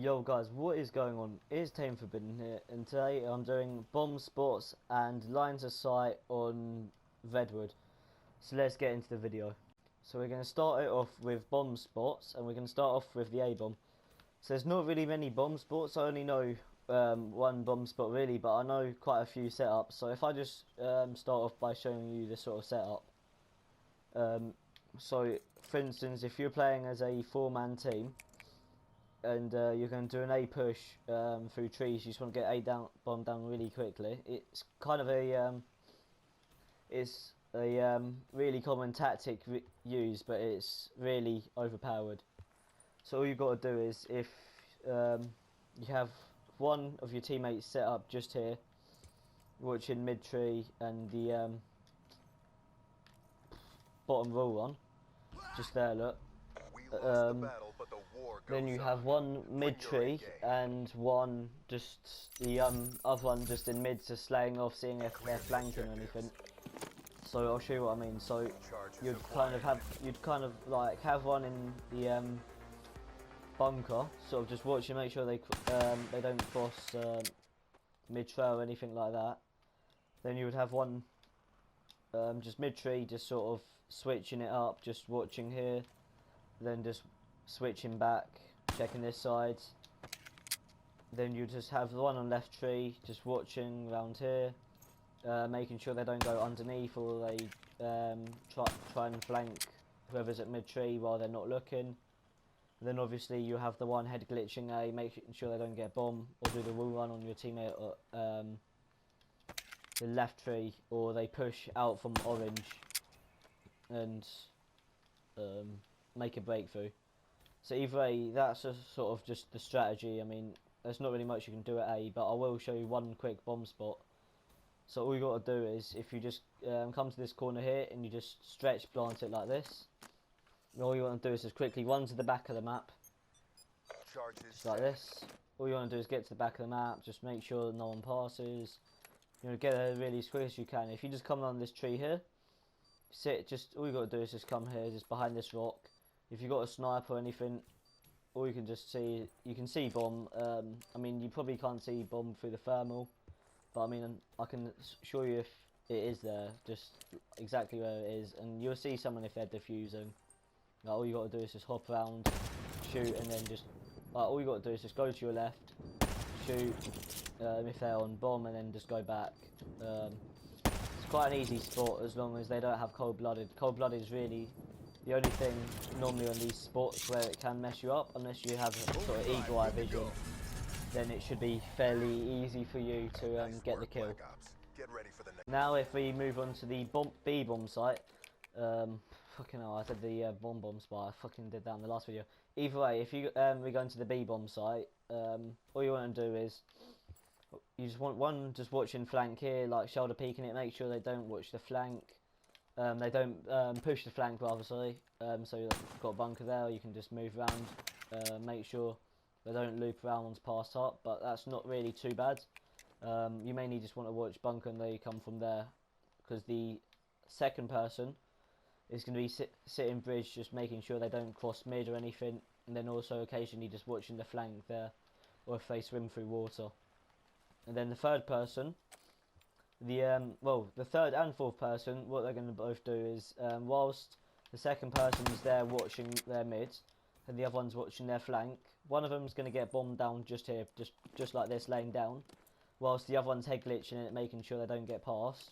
Yo guys, what is going on? It's Tame Forbidden here, and today I'm doing Bombspots and lines of sight on Redwood. So let's get into the video. So we're going to start it off with Bombspots, and we're going to start off with the A-bomb. So there's not really many Bombspots. I only know one Bombspot really, but I know quite a few setups. So if I just start off by showing you this sort of setup. So for instance, if you're playing as a 4-man team, and you're going to do an A push through trees, you just want to get bomb down really quickly. It's kind of a really common tactic used, but it's really overpowered. So all you've got to do is, if you have one of your teammates set up just here, watching mid tree and the bottom roll on, just there, look. Then you have one mid tree and one just the other one just in mid, just slaying off, seeing if they're flanking or anything. So I'll show you what I mean. So you'd kind of like have one in the bunker, sort of just watching, make sure they don't cross mid trail or anything like that. Then you would have one just mid tree, just sort of switching it up, just watching here. Then just switching back, checking this side. Then you just have the one on left tree, just watching around here, making sure they don't go underneath, or they try and flank whoever's at mid tree while they're not looking. And then obviously you have the one head glitching A, making sure they don't get bomb or do the wall run on your teammate at the left tree, or they push out from orange and make a breakthrough. So either way, that's a sort of just the strategy. I mean, there's not really much you can do at A, but I will show you one quick bomb spot. So all you got to do is, if you just come to this corner here and you just stretch plant it like this, and all you want to do is just quickly run to the back of the map, just like this. All you want to do is get to the back of the map, just make sure no one passes. You know, get there really as quick as you can. If you just come on this tree here, all you got to do is just come here, just behind this rock. If you've got a sniper or anything, all you can just see, you can see bomb. I mean, you probably can't see bomb through the thermal, but I mean, I can show you if it is there, just exactly where it is, and you'll see someone if they're defusing. Like, all you got to do is just hop around, shoot, and then just all you got to do is just go to your left, shoot if they're on bomb, and then just go back. It's quite an easy spot as long as they don't have cold-blooded. Cold-blooded is really the only thing normally on these spots where it can mess you up, unless you have sort of eagle eye vision. Then it should be fairly easy for you to get the kill. Now if we move on to the B bomb site, fucking hell, I said the bomb spot, I fucking did that in the last video. Either way, if you we go into the B bomb site, all you want to do is, you just want one just watching flank here, like shoulder peeking it, make sure they don't watch the flank. They don't push the flank, rather, sorry. So you've got a bunker there, you can just move around, make sure they don't loop around once passed up, but that's not really too bad. You mainly just want to watch bunker and they come from there, because the second person is going to be sitting bridge, just making sure they don't cross mid or anything, and then also occasionally just watching the flank there, or if they swim through water. And then the third person, the third and fourth person, what they're going to both do is, whilst the second person is there watching their mid, and the other one's watching their flank, one of them is going to get bombed down just here, just like this, laying down, whilst the other one's head glitching it, making sure they don't get past.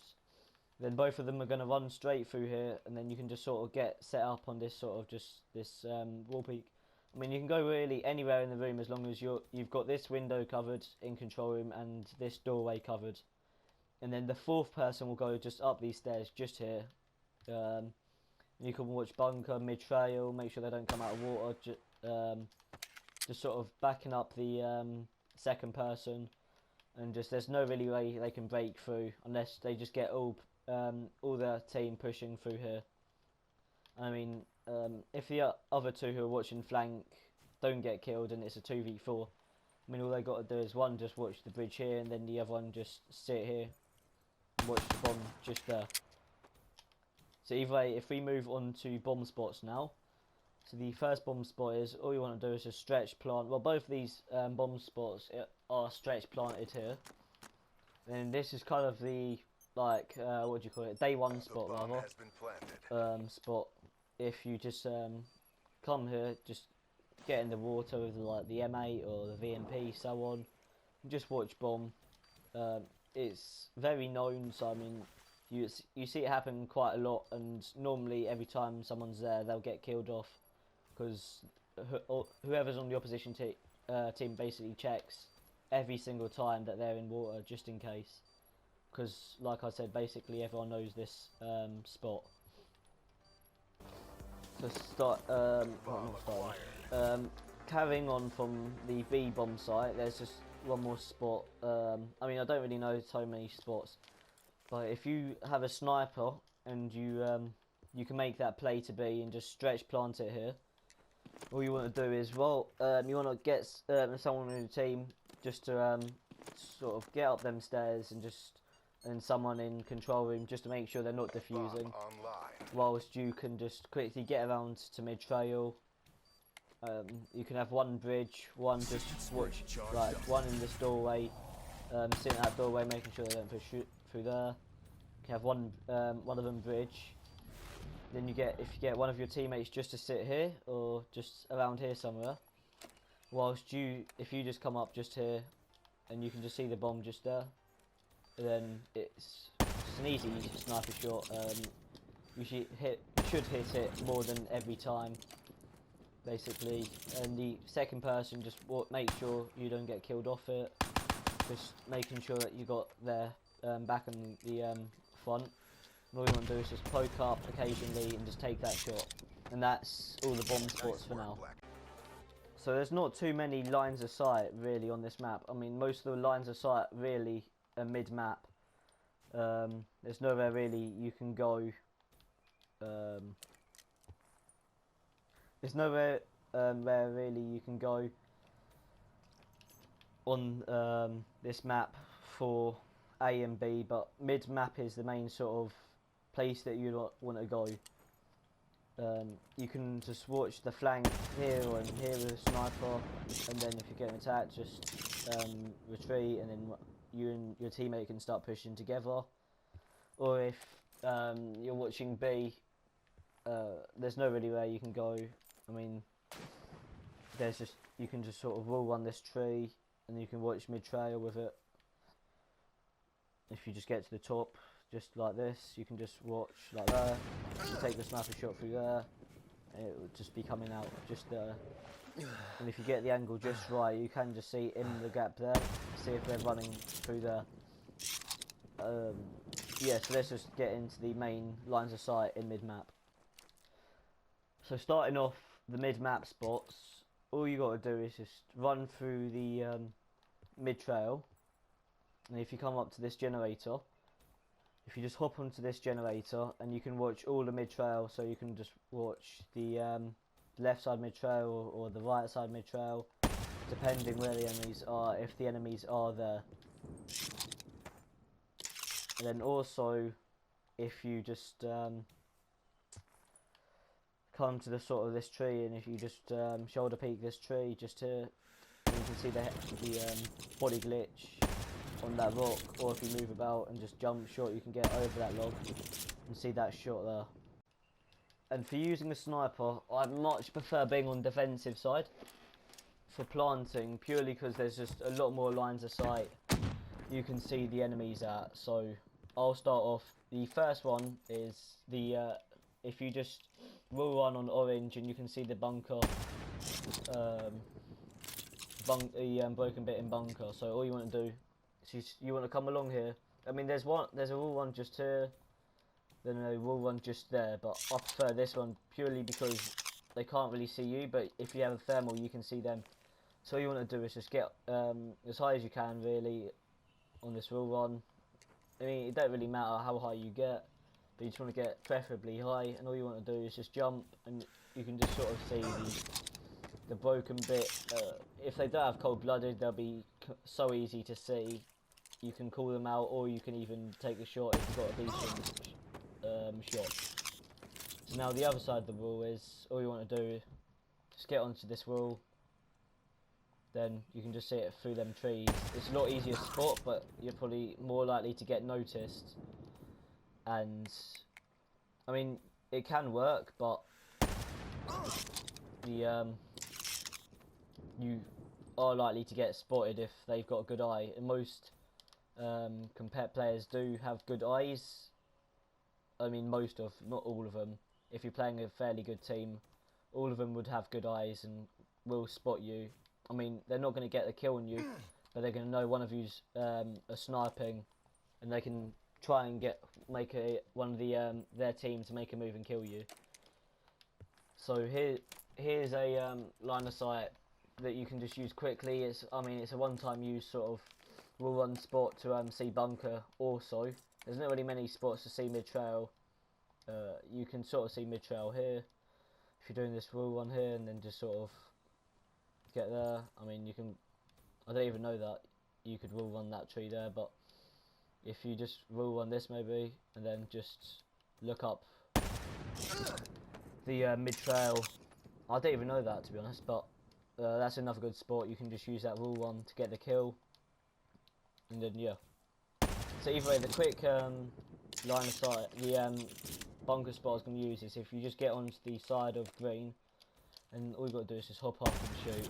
Then both of them are going to run straight through here, and then you can just sort of get set up on this sort of this wall peak. I mean, you can go really anywhere in the room as long as you've got this window covered in control room and this doorway covered. And then the fourth person will go just up these stairs, just here. You can watch bunker, mid-trail, make sure they don't come out of water, just sort of backing up the second person. And just, there's no really way they can break through unless they just get all their team pushing through here. I mean, if the other two who are watching flank don't get killed and it's a 2v4, I mean, all they got to do is one just watch the bridge here, and then the other one just sit here and watch the bomb just there. So either way, if we move on to bomb spots now, So the first bomb spot is, all you want to do is just stretch plant. Well, both of these bomb spots are stretch planted here. And this is kind of the, like, what do you call it? Day one spot, rather. Spot. If you just come here, just get in the water with like the M8 or the VMP, so on. Just watch bomb. It's very known, so I mean, you see it happen quite a lot, and normally every time someone's there, they'll get killed off, because whoever's on the opposition team basically checks every single time that they're in water, just in case. Because, like I said, basically everyone knows this spot. So carrying on from the B bomb site, there's just one more spot. I mean, I don't really know so many spots, but if you have a sniper and you can make that play to B and just stretch plant it here, all you want to do is, well, you want to get someone in the team just to sort of get up them stairs and someone in control room just to make sure they're not defusing, whilst you can just quickly get around to mid trail. You can have one bridge, one just watch, like one in this doorway, sitting at that doorway, making sure they don't push through there. You can have one of them bridge. Then if you get one of your teammates just to sit here or just around here somewhere, whilst if you just come up just here, and you can just see the bomb just there, then it's an easy sniper shot. You should hit it more than every time, basically. And the second person, just make sure you don't get killed off it. Just making sure that you got their back on the front. And all you want to do is just poke up occasionally and just take that shot. And that's all the bomb spots for now. So there's not too many lines of sight really on this map. I mean, most of the lines of sight really are mid-map. There's nowhere really you can go. There's nowhere where really you can go on this map for A and B, but mid-map is the main sort of place that you want to go. You can just watch the flank here and here with a sniper, and then if you're getting attacked, just retreat, and then you and your teammate can start pushing together. Or if you're watching B, there's no really where you can go. I mean, you can just sort of wall run this tree, and you can watch mid trail with it. If you just get to the top, just like this, you can just watch like there. You take the sniper shot through there, and it will just be coming out just there. And if you get the angle just right, you can just see in the gap there, see if they're running through there. Yeah, so let's just get into the main lines of sight in mid-map. So starting off the mid-map spots, all you got to do is just run through the mid-trail, and if you come up to this generator, if you just hop onto this generator, and you can watch all the mid-trail, so you can just watch the left side mid-trail or the right side mid-trail, depending where the enemies are, if the enemies are there. And then also, if you just come to the sort of this tree, and if you just shoulder peek this tree just here, you can see the body glitch on that rock, or if you move about and just jump shot, you can get over that log and see that shot there. And for using the sniper, I much prefer being on defensive side for planting, purely because there's just a lot more lines of sight you can see the enemies at. So I'll start off. The first one is the if you just roll on orange, and you can see the bunker, broken bit in bunker. So all you want to do is you want to come along here. I mean, there's a wall one just here, then a wall one just there, but I prefer this one purely because they can't really see you, but if you have a thermal, you can see them. So all you want to do is just get as high as you can really on this wall one. I mean, it don't really matter how high you get, but you just want to get preferably high, and all you want to do is just jump, and you can just sort of see the broken bit. If they don't have cold-blooded, they'll be so easy to see. You can call them out, or you can even take a shot if you've got a decent shot. So now the other side of the wall is, all you want to do, just get onto this wall, then you can just see it through them trees. It's a lot easier to spot, but you're probably more likely to get noticed. And I mean, it can work, but the you are likely to get spotted if they've got a good eye. And most compet players do have good eyes. I mean, most of, not all of them. If you're playing a fairly good team, all of them would have good eyes and will spot you. I mean, they're not going to get the kill on you, but they're going to know one of you's a sniping, and they can try and make one of their team to make a move and kill you. So here's a line of sight that you can just use quickly. It's a one-time use sort of rule one spot to see bunker. Also, there's not really many spots to see mid trail. You can sort of see mid trail here if you're doing this rule one here, and then just sort of get there. I mean, you can, I don't even know that you could rule one that tree there, but if you just rule one this maybe, and then just look up the mid trail, I don't even know that, to be honest, but that's another good spot. You can just use that rule one to get the kill, and then yeah. So either way, the quick line of sight, the bunker spot I was going to use is if you just get onto the side of green, and all you've got to do is just hop up and shoot,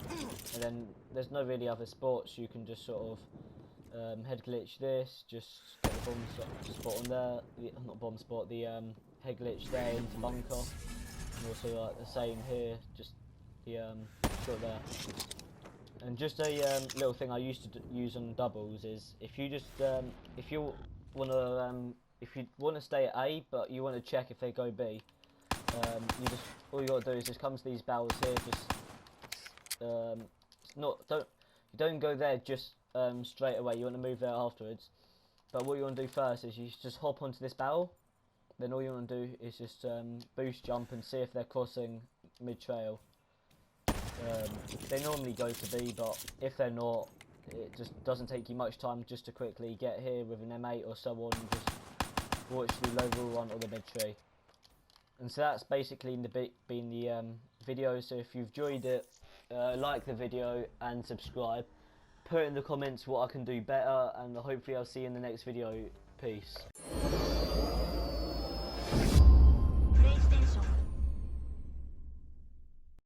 and then there's no really other spots. You can just sort of head glitch this, just get the bomb spot on there, not bomb spot, the head glitch there into bunker, and also like the same here, just the shot there. And just a little thing I used to use on doubles is if you just if you want to stay at A but you want to check if they go B, you just, all you got to do is just come to these barrels here. Just you don't go there just straight away. You want to move there afterwards. But what you want to do first is you just hop onto this barrel. Then all you want to do is just boost jump and see if they're crossing mid trail. They normally go to B, but if they're not, it just doesn't take you much time just to quickly get here with an M8 or so on, and just watch the low rule one or the mid tree. And so that's basically been the video. So if you've enjoyed it, like the video and subscribe. Put in the comments what I can do better, and hopefully I'll see you in the next video. Peace.